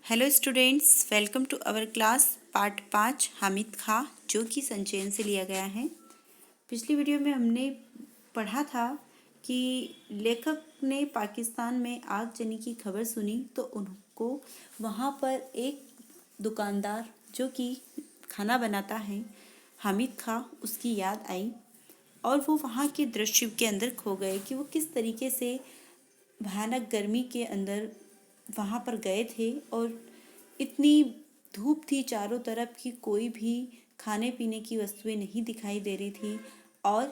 Hello students, welcome to our class part 5 Hamid Khan, जो कि संचयन से लिया गया है। पिछली वीडियो में हमने पढ़ा था कि लेखक ने पाकिस्तान में आगजनी की खबर सुनी तो उनको वहाँ पर एक दुकानदार जो कि खाना बनाता है हामिद खां, उसकी याद आई और वो वहाँ के दृश्य के अंदर खो गए कि वो किस तरीके से भयानक गर्मी के अंदर वहाँ पर गए थे और इतनी धूप थी चारों तरफ कि कोई भी खाने पीने की वस्तुएं नहीं दिखाई दे रही थी और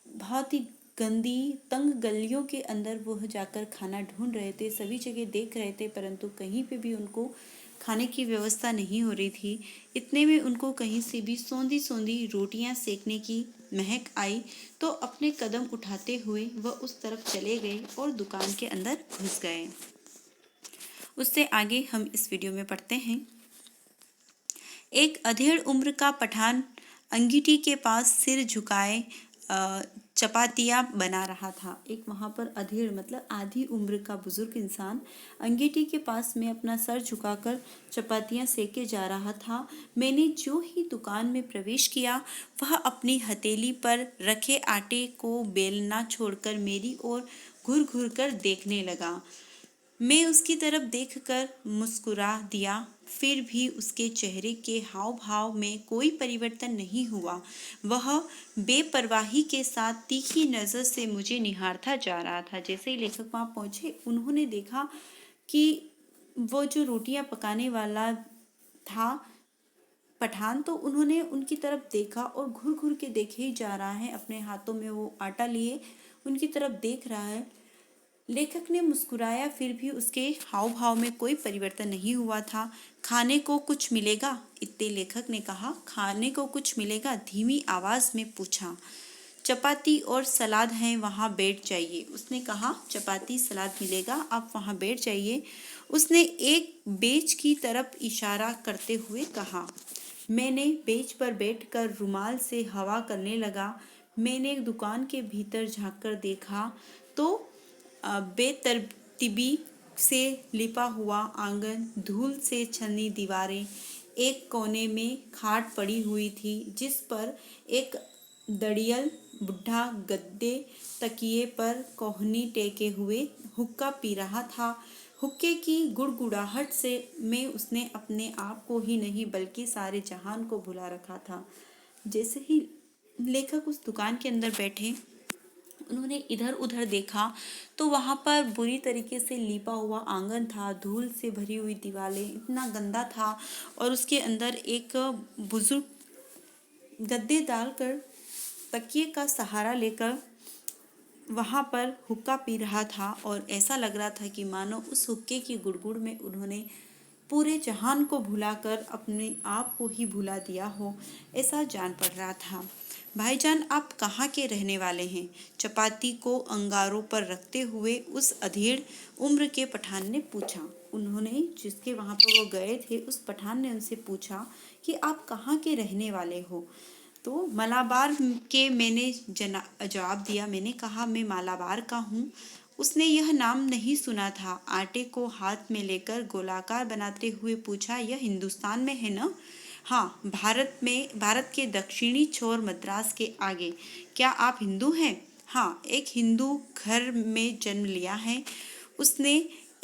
बहुत ही गंदी तंग गलियों के अंदर वो जाकर खाना ढूंढ रहे थे। सभी जगह देख रहे थे परंतु कहीं पे भी उनको खाने की व्यवस्था नहीं हो रही थी। इतने में उनको कहीं से भी सौंधी सौंधी रोटियां सेकने की महक आई तो अपने कदम उठाते हुए वह उस तरफ चले गए और दुकान के अंदर घुस गए। उससे आगे हम इस वीडियो में पढ़ते हैं। एक अधेड़ उम्र का पठान अंगीठी के पास सिर झुकाए चपातियाँ बना रहा था। एक वहाँ पर अधेड़ मतलब आधी उम्र का बुजुर्ग इंसान अंगीठी के पास में अपना सर झुकाकर चपातियाँ सेके जा रहा था। मैंने जो ही दुकान में प्रवेश किया वह अपनी हथेली पर रखे आटे को बेलना छोड़कर मेरी ओर घूर घूर कर देखने लगा। मैं उसकी तरफ देखकर मुस्कुरा दिया, फिर भी उसके चेहरे के हाव भाव में कोई परिवर्तन नहीं हुआ। वह बेपरवाही के साथ तीखी नज़र से मुझे निहारता जा रहा था। जैसे ही लेखक वहाँ पहुँचे उन्होंने देखा कि वो जो रोटियां पकाने वाला था पठान, तो उन्होंने उनकी तरफ देखा और घूर घूर के देखे ही जा रहा है। अपने हाथों में वो आटा लिए उनकी तरफ देख रहा है। लेखक ने मुस्कुराया, फिर भी उसके हाव भाव में कोई परिवर्तन नहीं हुआ था। खाने को कुछ मिलेगा? इतने लेखक ने कहा। खाने को कुछ मिलेगा? धीमी आवाज में पूछा। चपाती और सलाद हैं, वहाँ बैठ जाइए। उसने कहा चपाती सलाद मिलेगा, आप वहाँ बैठ जाइए। उसने एक बेंच की तरफ इशारा करते हुए कहा। मैंने बेंच पर बैठकर रुमाल से हवा करने लगा। मैंने एक दुकान के भीतर झांककर देखा तो बेतरतीबी से लिपा हुआ आंगन, धूल से छनी दीवारें, एक कोने में खाट पड़ी हुई थी जिस पर एक दड़ियल बुढ़ा गद्दे तकिए पर कोहनी टेके हुए हुक्का पी रहा था। हुक्के की गुड़गुड़ाहट से में उसने अपने आप को ही नहीं बल्कि सारे जहान को भुला रखा था। जैसे ही लेखक उस दुकान के अंदर बैठे उन्होंने इधर उधर देखा तो वहाँ पर बुरी तरीके से लिपा हुआ आंगन था, धूल से भरी हुई दीवारें, इतना गंदा था और उसके अंदर एक बुजुर्ग गद्दे डालकर तकिए का सहारा लेकर वहाँ पर हुक्का पी रहा था और ऐसा लग रहा था कि मानो उस हुक्के की गुड़गुड़ में उन्होंने पूरे जहान को भुलाकर अपने आप को ही भुला दिया हो, ऐसा जान पड़ रहा था। भाईजान, आप कहाँ के रहने वाले हैं? चपाती को अंगारों पर रखते हुए उस अधेड़ उम्र के पठान ने पूछा। उन्होंने जिसके वहाँ पर वो गए थे उस पठान ने उनसे पूछा कि आप कहाँ के रहने वाले हो? तो मलाबार के मैंने जवाब दिया। मैंने कहा मैं मालाबार का हूँ। उसने यह नाम नहीं सुना था। आटे को हाथ में लेकर गोलाकार बनाते हुए पूछा, यह हिंदुस्तान में है ना? हाँ, भारत के दक्षिणी छोर मद्रास के आगे। क्या आप हिंदू हैं? हाँ, एक हिंदू घर में जन्म लिया है। उसने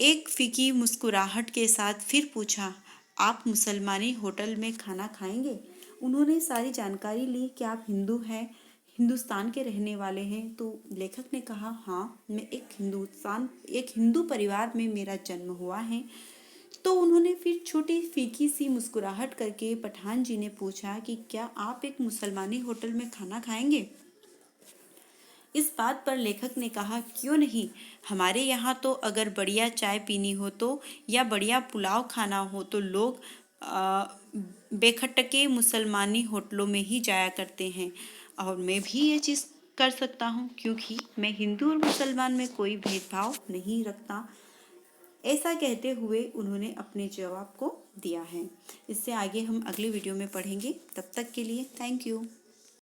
एक फीकी मुस्कुराहट के साथ फिर पूछा, आप मुसलमानी होटल में खाना खाएंगे? उन्होंने सारी जानकारी ली कि आप हिंदू हैं, हिंदुस्तान के रहने वाले हैं। तो लेखक ने कहा हाँ, मैं एक हिंदू परिवार में मेरा जन्म हुआ है। तो उन्होंने फिर छोटी फीकी सी मुस्कुराहट करके पठान जी ने पूछा कि क्या आप एक मुसलमानी होटल में खाना खाएंगे? इस बात पर लेखक ने कहा क्यों नहीं, हमारे यहाँ तो अगर बढ़िया चाय पीनी हो तो या बढ़िया पुलाव खाना हो तो लोग बेखटके मुसलमानी होटलों में ही जाया करते हैं और मैं भी ये चीज़ कर सकता हूँ क्योंकि मैं हिंदू और मुसलमान में कोई भेदभाव नहीं रखता। ऐसा कहते हुए उन्होंने अपने जवाब को दिया है। इससे आगे हम अगले वीडियो में पढ़ेंगे। तब तक के लिए थैंक यू।